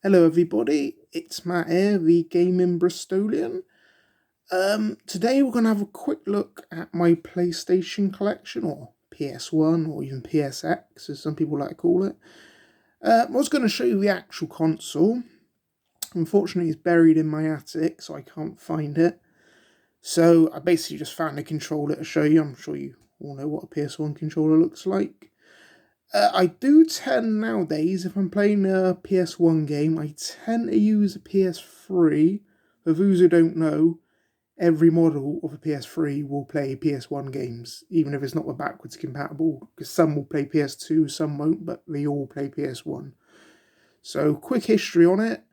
Hello everybody, it's Matt here, the Gaming Bristolian. Today we're going to have a quick look at my PlayStation collection, or PS1, or even PSX, as some people like to call it. I was going to show you the actual console. Unfortunately, it's buried in my attic, so I can't find it. So I basically just found a controller to show you. I'm sure you all know what a PS1 controller looks like. I do tend nowadays, if I'm playing a PS1 game, I tend to use a PS3. For those who don't know, every model of a PS3 will play PS1 games, even if it's not backwards compatible, because some will play PS2, some won't, but they all play PS1. So, quick history on it.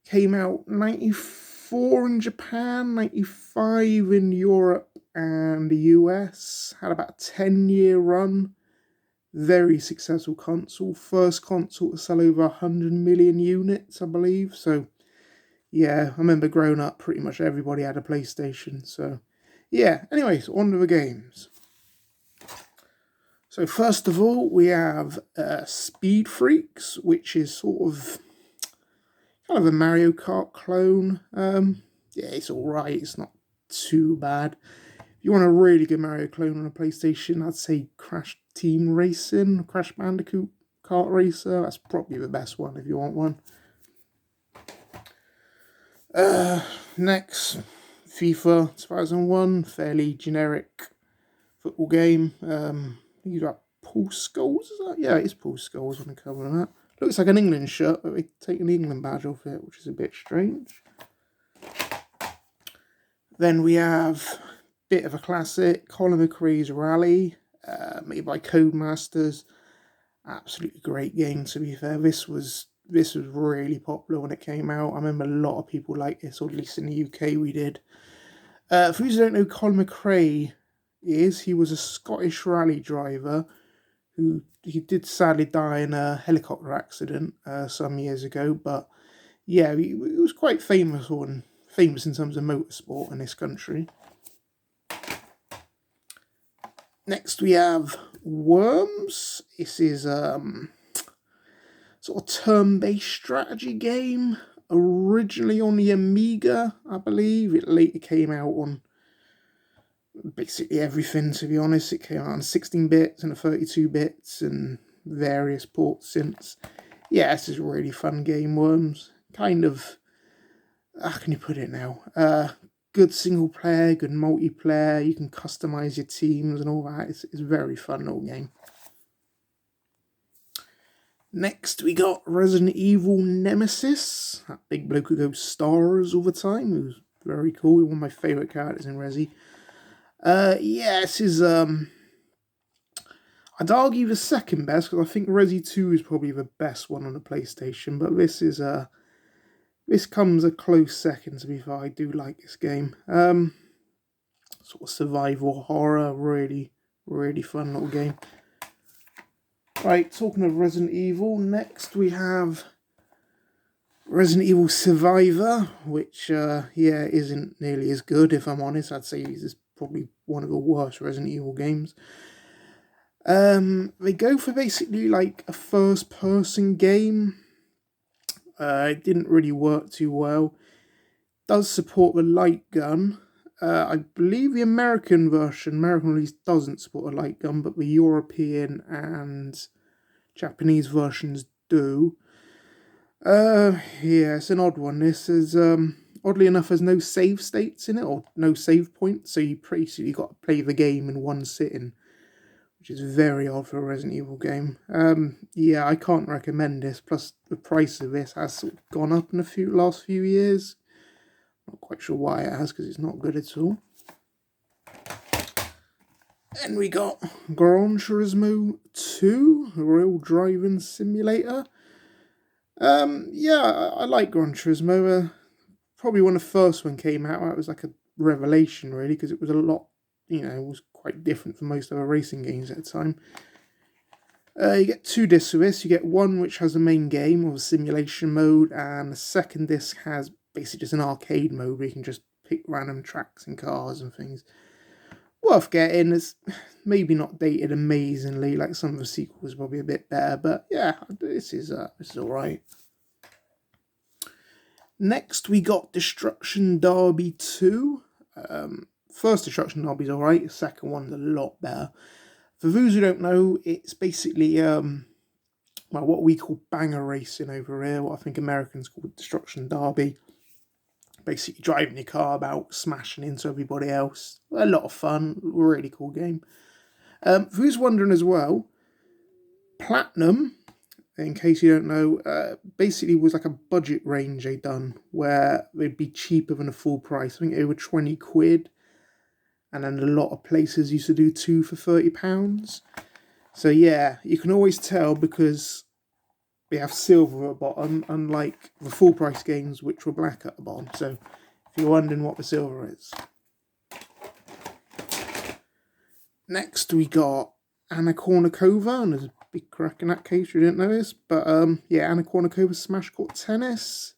Came out 94 in Japan, 95 in Europe and the US. Had about a 10-year run. Very successful console. First console to sell over 100 million units, I believe. So, yeah, I remember growing up, pretty much everybody had a PlayStation. So, yeah, anyways, on to the games. So, first of all, we have Speed Freaks, which is sort of kind of a Mario Kart clone. Yeah, it's alright, it's not too bad. If you want a really good Mario clone on a PlayStation, I'd say Crash Team Racing, Crash Bandicoot Kart Racer. That's probably the best one if you want one. Next, FIFA 2001, fairly generic football game. You got Paul Scholes, is that? Yeah, it's Paul Scholes on the cover of that. Looks like an England shirt, but they've taken the England badge off it, which is a bit strange. Then we have bit of a classic, Colin McRae's Rally, made by Codemasters. Absolutely great game, to be fair. This was really popular when it came out. I remember a lot of people liked this, or at least in the UK we did. For those who don't know, Colin McRae he was a Scottish rally driver he did sadly die in a helicopter accident some years ago, but yeah, he was quite famous in terms of motorsport in this country. Next we have Worms. This is sort of turn-based strategy game. Originally on the Amiga, I believe. It later came out on basically everything, to be honest. It came out on 16 bits and 32 bits and various ports since. Yeah, this is a really fun game, Worms. Kind of, how can you put it now? Good single player, good multiplayer. You can customize your teams and all that. It's a very fun little game. Next, we got Resident Evil Nemesis. That big bloke who goes stars all the time. He was very cool. One of my favourite characters in Resi. Yeah, this is, I'd argue the second best, because I think Resi 2 is probably the best one on the PlayStation, but this comes a close second, to be fair. I do like this game. Sort of survival horror, really, really fun little game. Right, talking of Resident Evil, next we have Resident Evil Survivor, which, isn't nearly as good, if I'm honest. I'd say this is probably one of the worst Resident Evil games. They go for basically like a first-person game. It didn't really work too well. Does support the light gun. I believe the American release doesn't support a light gun, but the European and Japanese versions do. Yeah, it's an odd one. This is, oddly enough, there's no save states in it, or no save points, so you basically got to play the game in one sitting, which is very odd for a Resident Evil game. Yeah, I can't recommend this, plus the price of this has sort of gone up in the last few years. Not quite sure why it has, because it's not good at all. And we got Gran Turismo 2, a real driving simulator. Yeah, I like Gran Turismo. Probably when the first one came out, it was like a revelation, really, because it was a lot, it was quite different from most other racing games at the time. You get 2 discs of this. You get one which has a main game, or a simulation mode, and the second disc has basically just an arcade mode where you can just pick random tracks and cars and things. Worth getting. It's maybe not dated amazingly, like some of the sequels, probably a bit better, but yeah, this is alright. Next, we got Destruction Derby 2. First Destruction Derby's alright, the second one's a lot better. For those who don't know, it's basically what we call banger racing over here, what I think Americans call Destruction Derby. Basically driving your car about, smashing into everybody else. A lot of fun, really cool game. For who's wondering as well, Platinum, in case you don't know, basically was like a budget range they done where they'd be cheaper than a full price. I think over 20 quid. And then a lot of places used to do 2 for £30. So yeah, you can always tell because we have silver at the bottom, unlike the full price games which were black at the bottom. So if you're wondering what the silver is. Next we got Anna Kournikova, and there's a big crack in that case, you didn't know this. But yeah, Anna Kournikova Smash Court Tennis.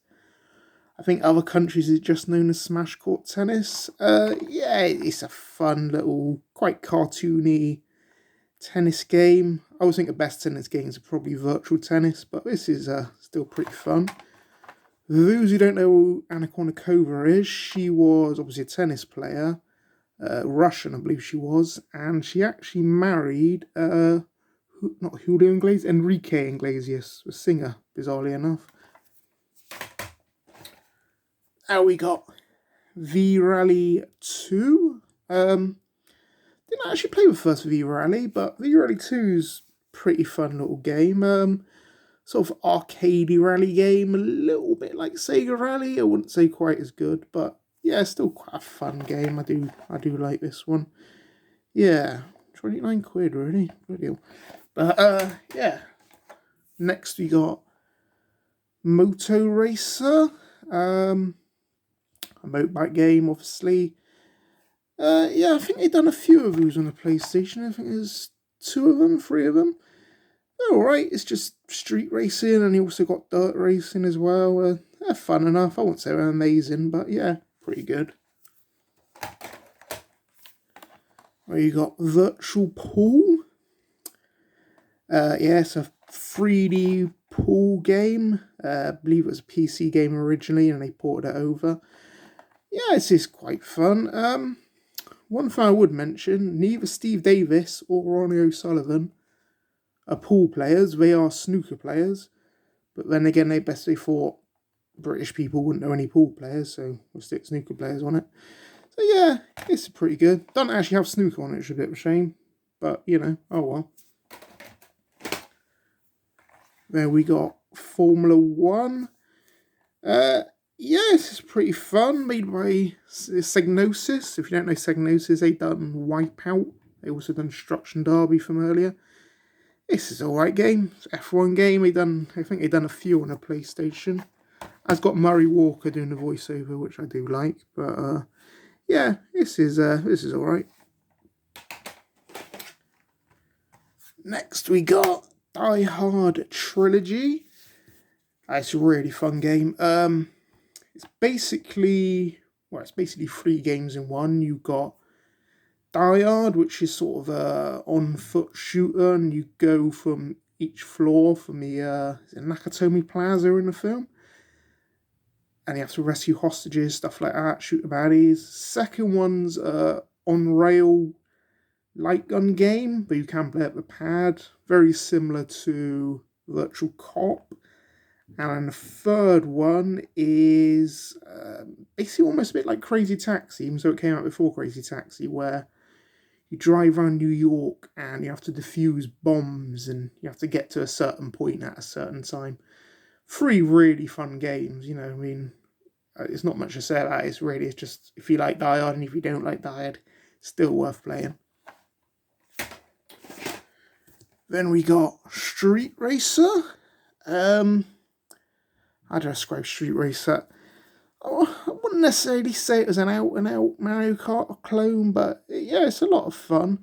I think other countries is just known as Smash Court Tennis. Yeah, it's a fun little, quite cartoony tennis game. I always think the best tennis games are probably virtual tennis, but this is still pretty fun. For those who don't know who Anna Kournikova is, she was obviously a tennis player, Russian I believe she was, and she actually married, not Julio Iglesias, Enrique Iglesias, a singer, bizarrely enough. Now we got V-Rally 2. Didn't actually play the first V-Rally, but V-Rally 2 is pretty fun little game. Sort of arcadey rally game, a little bit like Sega Rally. I wouldn't say quite as good, but yeah, still quite a fun game. I do like this one. Yeah, 29 quid really, brilliant. But yeah. Next we got Moto Racer. A motorbike game, obviously. Yeah, I think they've done a few of those on the PlayStation. I think there's 2 of them, 3 of them. They're alright, it's just street racing, and you also got dirt racing as well. They're fun enough. I won't say they're amazing, but yeah, pretty good. Where you got Virtual Pool. Yeah, it's a 3D pool game. I believe it was a PC game originally, and they ported it over. Yeah, it's just quite fun. One thing I would mention, neither Steve Davis or Ronnie O'Sullivan are pool players. They are snooker players. But then again, they thought British people wouldn't know any pool players, so we'll stick snooker players on it. So yeah, it's pretty good. Don't actually have snooker on it, which is a bit of a shame. But, you know, oh well. There we got Formula 1. Yes, it's pretty fun, made by Psygnosis. If you don't know Psygnosis, they done Wipeout. They also done Destruction Derby from earlier. This is alright game. It's an F1 game. I think they done a few on a PlayStation. It's got Murray Walker doing the voiceover, which I do like. But yeah, this is alright. Next we got Die Hard Trilogy. It's a really fun game. It's basically 3 games in one. You've got Die Hard, which is sort of a on-foot shooter, and you go from each floor from the Nakatomi Plaza in the film. And you have to rescue hostages, stuff like that, shoot the baddies. Second one's on-rail light gun game, but you can play at the pad. Very similar to Virtual Cop. And then the third one is basically almost a bit like Crazy Taxi, even though it came out before Crazy Taxi, where you drive around New York and you have to defuse bombs and you have to get to a certain point at a certain time. 3 really fun games, you know, I mean, it's not much to say about it. It's just, if you like Die Hard and if you don't like Die Hard, still worth playing. Then we got Street Racer. How do I describe Street Racer? Oh, I wouldn't necessarily say it was an out-and-out Mario Kart clone, but yeah, it's a lot of fun.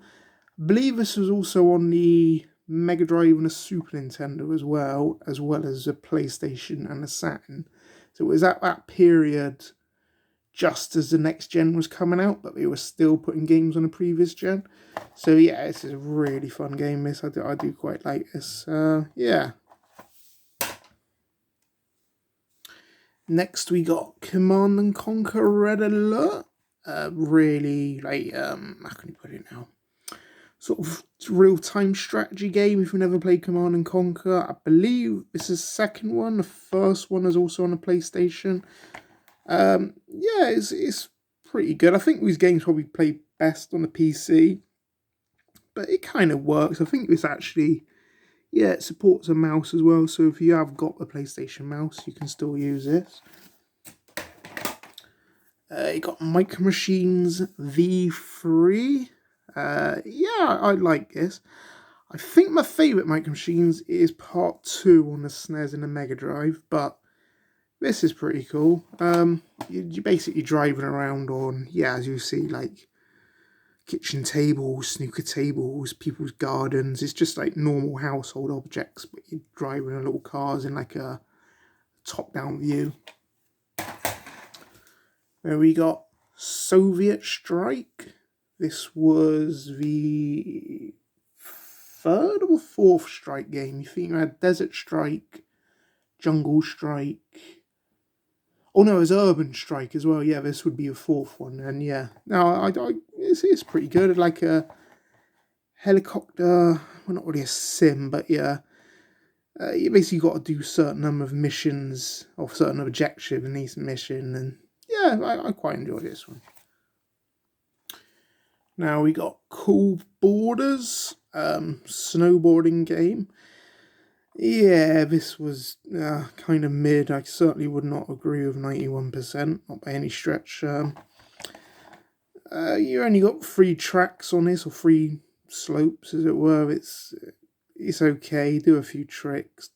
I believe this was also on the Mega Drive and the Super Nintendo as well as a PlayStation and a Saturn. So it was at that period just as the next gen was coming out, but they were still putting games on the previous gen. So yeah, this is a really fun game, this. I do quite like this. Yeah. Next we got Command and Conquer Red Alert. Really, like, how can you put it now? Sort of real-time strategy game if you've never played Command and Conquer. I believe this is the second one. The first one is also on the PlayStation. Yeah, it's pretty good. I think these games probably play best on the PC, but it kind of works. I think this actually, yeah, it supports a mouse as well. So if you have got the PlayStation mouse, you can still use this. You got Micro Machines V3. Yeah, I like this. I think my favourite Micro Machines is part 2 on the SNES and the Mega Drive, but this is pretty cool. You're basically driving around on, yeah, as you see, like kitchen tables, snooker tables, people's gardens. It's just like normal household objects, but you're driving in little cars in like a top-down view. There we got Soviet Strike. This was the third or fourth Strike game. You think you had Desert Strike, Jungle Strike. Oh no, it was Urban Strike as well. Yeah, this would be a fourth one. And yeah, no, it's pretty good. Like a helicopter, well, not really a sim, but yeah. You basically got to do a certain number of missions or certain objective in each mission, and yeah, I quite enjoy this one. Now we got Cool Borders, snowboarding game. Yeah, this was kind of mid. I certainly would not agree with 91%, not by any stretch. You only got 3 tracks on this, or 3 slopes, as it were. It's okay. Do a few tricks,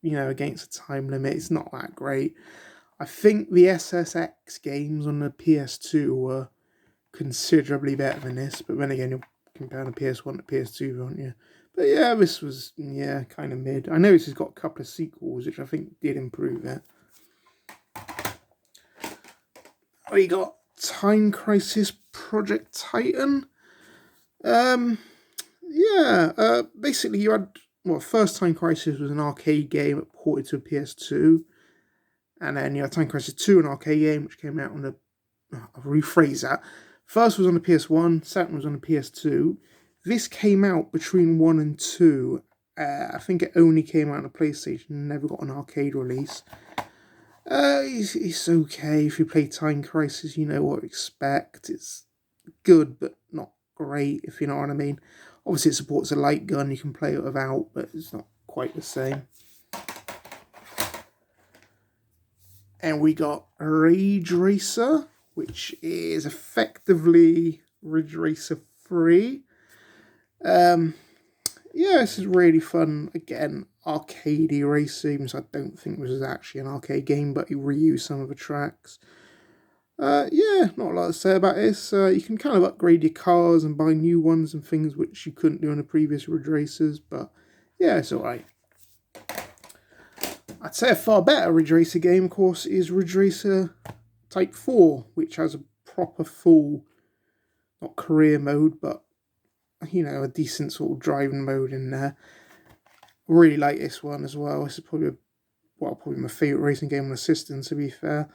you know, against a time limit. It's not that great. I think the SSX games on the PS2 were considerably better than this, but then again, you're comparing the PS1 to PS2, aren't you? But yeah, this was, yeah, kind of mid. I know this has got a couple of sequels, which I think did improve it. We got Time Crisis Project Titan. Yeah, basically you had, well, first Time Crisis was an arcade game that ported to a PS2. And then you had Time Crisis 2, an arcade game, which came out on the, I'll rephrase that. First was on the PS1, second was on the PS2. This came out between 1 and 2. I think it only came out on the PlayStation, never got an arcade release. It's okay. If you play Time Crisis, you know what to expect. It's good, but not great, if you know what I mean. Obviously, it supports a light gun. You can play it without, but it's not quite the same. And we got Ridge Racer, which is effectively Ridge Racer 3. Yeah, this is really fun. Again, arcadey racing, so I don't think this is actually an arcade game, but you reuse some of the tracks. Yeah, not a lot to say about this. You can kind of upgrade your cars and buy new ones and things which you couldn't do in the previous Ridge Racers, but yeah, it's alright. I'd say a far better Ridge Racer game, of course, is Ridge Racer Type 4, which has a proper full, not career mode, but, you know, a decent sort of driving mode in there. Really like this one as well. This is probably, probably my favourite racing game on the system, to be fair.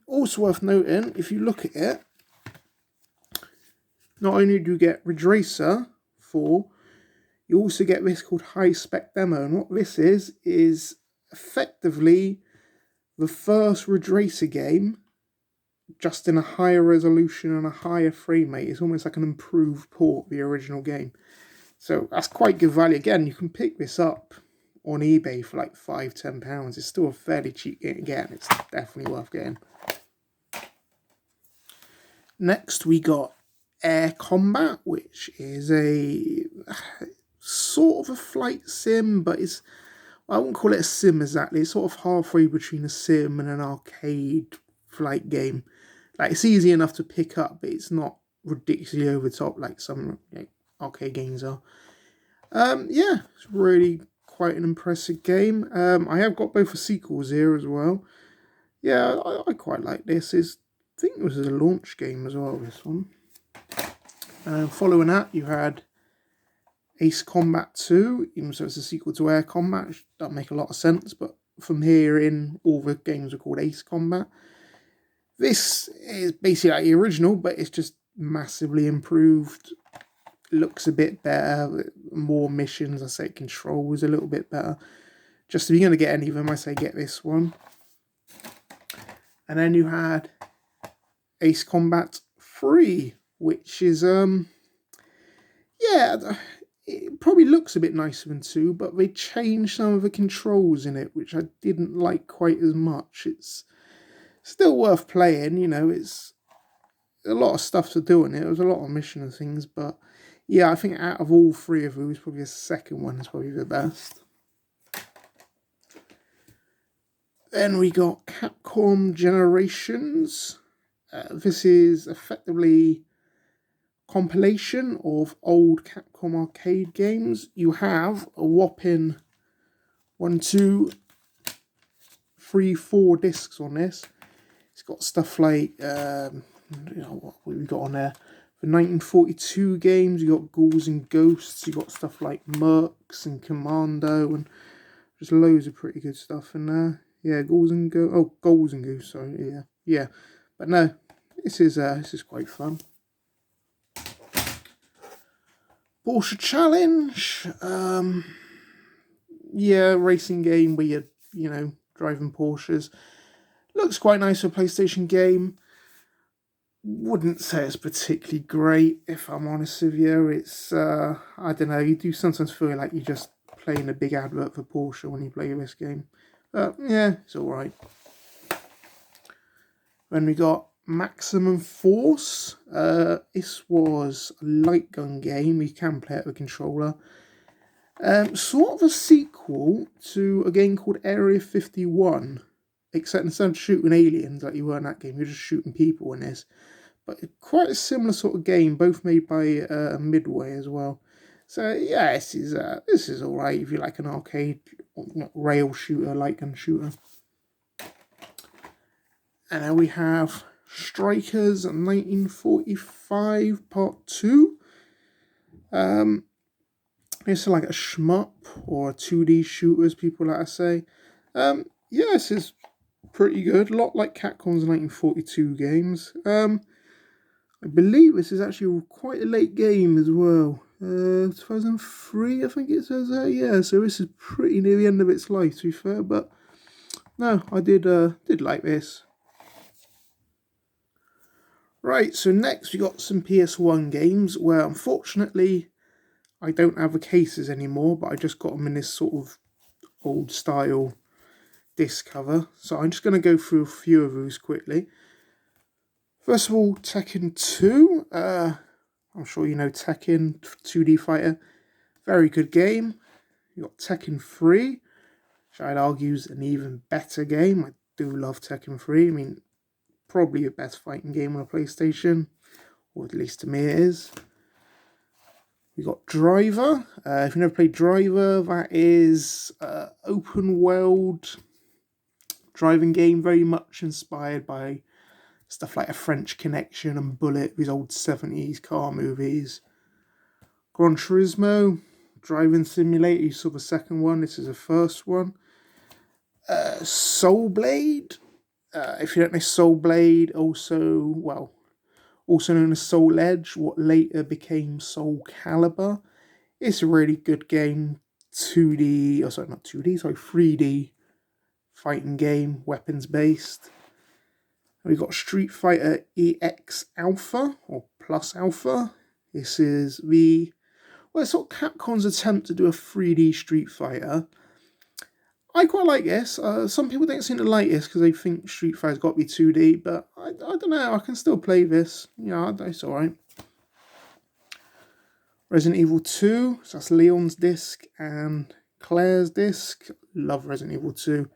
Also worth noting, if you look at it, not only do you get Ridge Racer 4, you also get this called High Spec Demo, and what this is effectively the first Ridge Racer game, just in a higher resolution and a higher frame rate. It's almost like an improved port of the original game. So that's quite good value. Again, you can pick this up on eBay for like £5-10. It's still a fairly cheap game to get. It's definitely worth getting. Next, we got Air Combat, which is a sort of a flight sim, but it's, I wouldn't call it a sim exactly. It's sort of halfway between a sim and an arcade flight game. Like, it's easy enough to pick up, but it's not ridiculously over the top like some arcade games are. Yeah, it's really quite an impressive game. I have got both the sequels here as well. Yeah, I quite like this. I think it was a launch game as well, this one. Following that, you had Ace Combat 2, even though it's a sequel to Air Combat, which doesn't make a lot of sense, but from here in, all the games are called Ace Combat. This is basically like the original, but it's just massively improved. Looks a bit better, more missions. I say controls a little bit better. Just if you're going to get any of them, I say get this one. And then you had Ace Combat 3, which is yeah, it probably looks a bit nicer than 2, but they changed some of the controls in it, which I didn't like quite as much. It's still worth playing, you know, it's a lot of stuff to do in it. There was a lot of mission and things, but yeah, I think out of all 3 of those, probably the second one is probably the best. Then we got Capcom Generations. This is effectively compilation of old Capcom arcade games. You have a whopping 1, 2, 3, 4 discs on this. It's got stuff like, what we got on there? For 1942 games, you got Ghouls and Ghosts, you got stuff like Mercs and Commando, and just loads of pretty good stuff in there. Yeah, Ghouls and Ghosts, sorry, yeah. But no, this is quite fun. Porsche Challenge, yeah, racing game where you're, driving Porsches. Looks quite nice for a PlayStation game. Wouldn't say it's particularly great, if I'm honest with you. It's, I don't know, you do sometimes feel like you're just playing a big advert for Porsche when you play this game. But, yeah, it's alright. Then we got Maximum Force. This was a light gun game. You can play it with a controller. Sort of a sequel to a game called Area 51. Except instead of shooting aliens like you were in that game, you're just shooting people in this. But quite a similar sort of game, both made by Midway as well. So yeah, this is alright if you like an arcade rail shooter, light gun shooter. And then we have Strikers 1945 Part 2. It's like a shmup or a 2D shooter, as people like to say. Yeah, this is pretty good. A lot like Capcom's 1942 games. I believe this is actually quite a late game as well. 2003, I think it says that. Yeah, so this is pretty near the end of its life, to be fair. But no, I did like this. Right, so next we got some PS1 games where unfortunately I don't have the cases anymore, but I just got them in this sort of old style disc cover. So I'm just going to go through a few of those quickly. First of all, Tekken 2. I'm sure you know Tekken, 2D fighter. Very good game. You got Tekken 3, which I'd argue is an even better game. I do love Tekken 3. I mean, probably the best fighting game on a PlayStation, or at least to me it is. We got Driver. If you've never played Driver, that is open world driving game, very much inspired by stuff like A French Connection and Bullet, these old 70s car movies. Gran Turismo, driving simulator, you saw the second one, this is the first one. Soul Blade, if you don't know Soul Blade, also known as Soul Edge, what later became Soul Calibur. It's a really good game, 3D fighting game, weapons based. We've got Street Fighter EX Alpha, or Plus Alpha. This is it's sort of Capcom's attempt to do a 3D Street Fighter. I quite like this. Some people don't seem to like this because they think Street Fighter's got to be 2D, but I don't know, I can still play this. Yeah, it's alright. Resident Evil 2, so that's Leon's disc and Claire's disc. Love Resident Evil 2.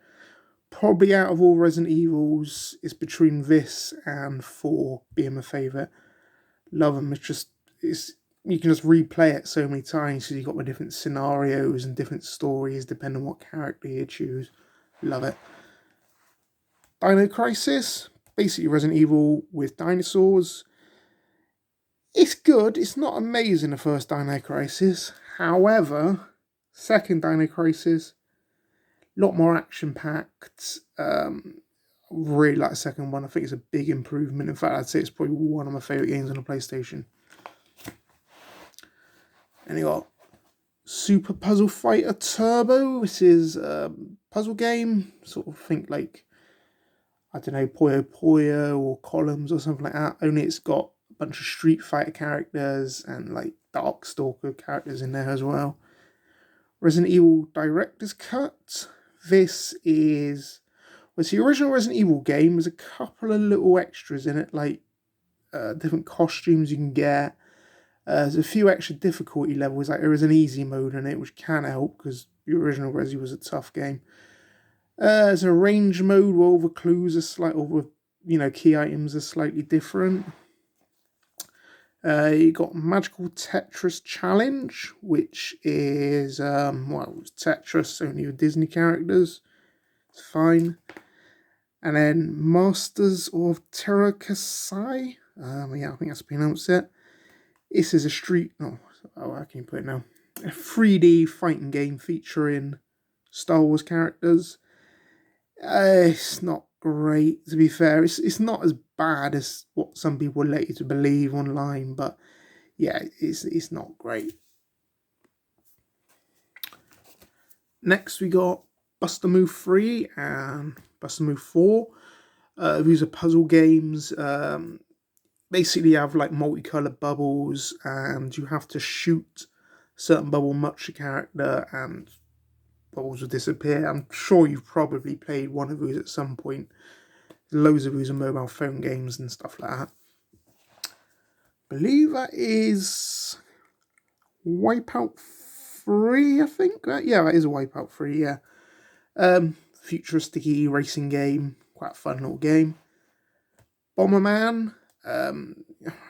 Probably out of all Resident Evils, it's between this and 4 being my favourite. Love them. You can just replay it so many times because you've got the different scenarios and different stories depending on what character you choose. Love it. Dino Crisis, basically Resident Evil with dinosaurs. It's good. It's not amazing, the first Dino Crisis. However, second Dino Crisis, lot more action-packed. Really like the second one. I think it's a big improvement. In fact, I'd say it's probably one of my favourite games on the PlayStation. And you got Super Puzzle Fighter Turbo. This is a puzzle game. Sort of think like, I don't know, Puyo Puyo or Columns or something like that. Only it's got a bunch of Street Fighter characters and like Darkstalker characters in there as well. Resident Evil Director's Cut. This is... Well, it's the original Resident Evil game. There's a couple of little extras in it, like different costumes you can get. There's a few extra difficulty levels, like there is an easy mode in it, which can help, because the original Resi was a tough game. There's a range mode where all the clues are key items are slightly different. You got Magical Tetris Challenge, which is, Tetris, only with Disney characters. It's fine. And then Masters of Terrakasai. I think that's pronounced it. This is how can you put it now? A 3D fighting game featuring Star Wars characters. It's not great, to be fair. It's not as bad as what some people let you to believe online, but yeah, it's not great. Next we got Buster Move 3 and Buster Move 4. These are puzzle games. Basically you have like multicolored bubbles and you have to shoot a certain bubble, much a character, and bubbles will disappear. I'm sure you've probably played one of these at some point. Loads of these are mobile phone games and stuff like that. I believe that is Wipeout 3, I think. Yeah, that is Wipeout 3, yeah. Futuristic racing game. Quite a fun little game. Bomberman.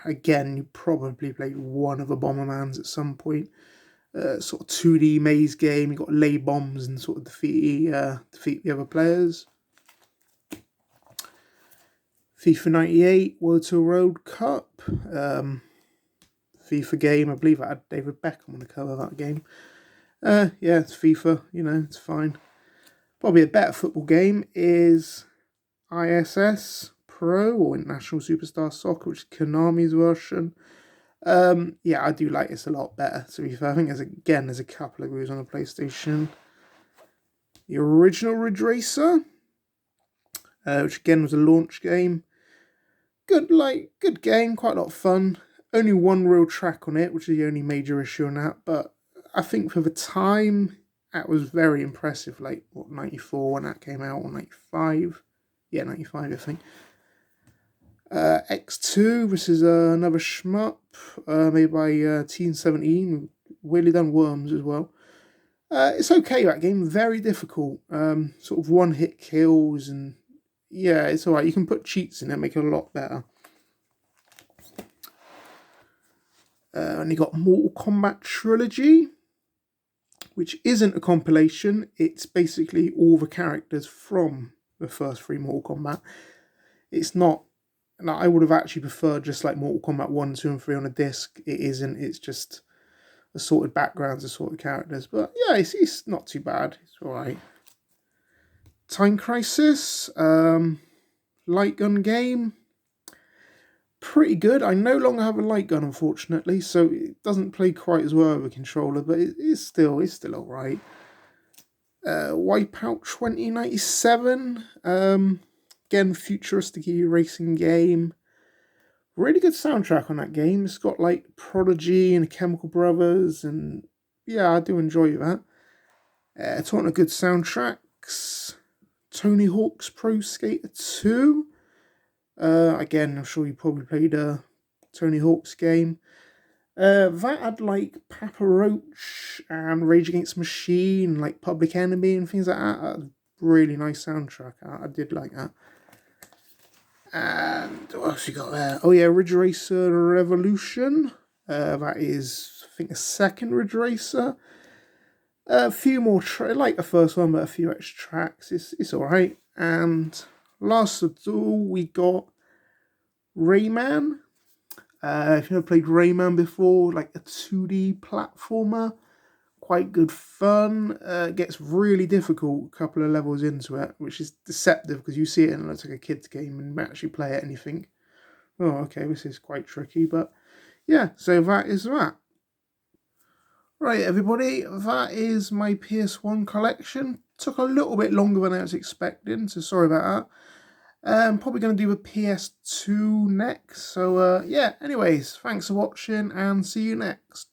Again, you probably played one of the Bombermans at some point. Sort of 2D maze game. You got to lay bombs and sort of defeat the other players. FIFA 98 World Tour Road Cup. FIFA game. I believe I had David Beckham on the cover of that game. Yeah, it's FIFA. It's fine. Probably a better football game is ISS Pro, or International Superstar Soccer, which is Konami's version. Yeah, I do like this a lot better, to be fair. I think there's a couple of reviews on the PlayStation. The original Ridge Racer, which again was a launch game. Good game, quite a lot of fun. Only one real track on it, which is the only major issue on that, but I think for the time, that was very impressive. Like, 94 when that came out, or 95? Yeah, 95, I think. X2, this is another shmup made by Team 17, weirdly done Worms as well. It's okay, that game, very difficult. Sort of one-hit kills, and yeah, it's alright. You can put cheats in it, make it a lot better. And you got Mortal Kombat Trilogy, which isn't a compilation. It's basically all the characters from the first three Mortal Kombat. It's not... Now, I would have actually preferred just like Mortal Kombat 1, 2, and 3 on a disc. It isn't. It's just assorted backgrounds, assorted characters. But yeah, it's not too bad. It's alright. Time Crisis. Light gun game. Pretty good. I no longer have a light gun, unfortunately, so it doesn't play quite as well with a controller, but it's still alright. Wipeout 2097. Again, futuristic racing game. Really good soundtrack on that game. It's got like Prodigy and the Chemical Brothers, and yeah, I do enjoy that. Talking of good soundtracks, Tony Hawk's Pro Skater 2. Again, I'm sure you probably played a Tony Hawk's game. That had like Papa Roach and Rage Against the Machine, like Public Enemy and things like that. Really nice soundtrack. I did like that. And what else you got there? Oh yeah, Ridge Racer Revolution. That is, I think, a second Ridge Racer. A few more, like the first one, but a few extra tracks. It's alright. And last of all, we got Rayman. If you've never played Rayman before, like a 2D platformer, quite good fun. It gets really difficult a couple of levels into it, which is deceptive because you see it and it looks like a kid's game, and you actually play it and you think, oh, okay, this is quite tricky. But yeah, so that is that. Right, everybody, that is my PS1 collection. Took a little bit longer than I was expecting, so sorry about that. Probably going to do a PS2 next. So, yeah, anyways, thanks for watching and see you next.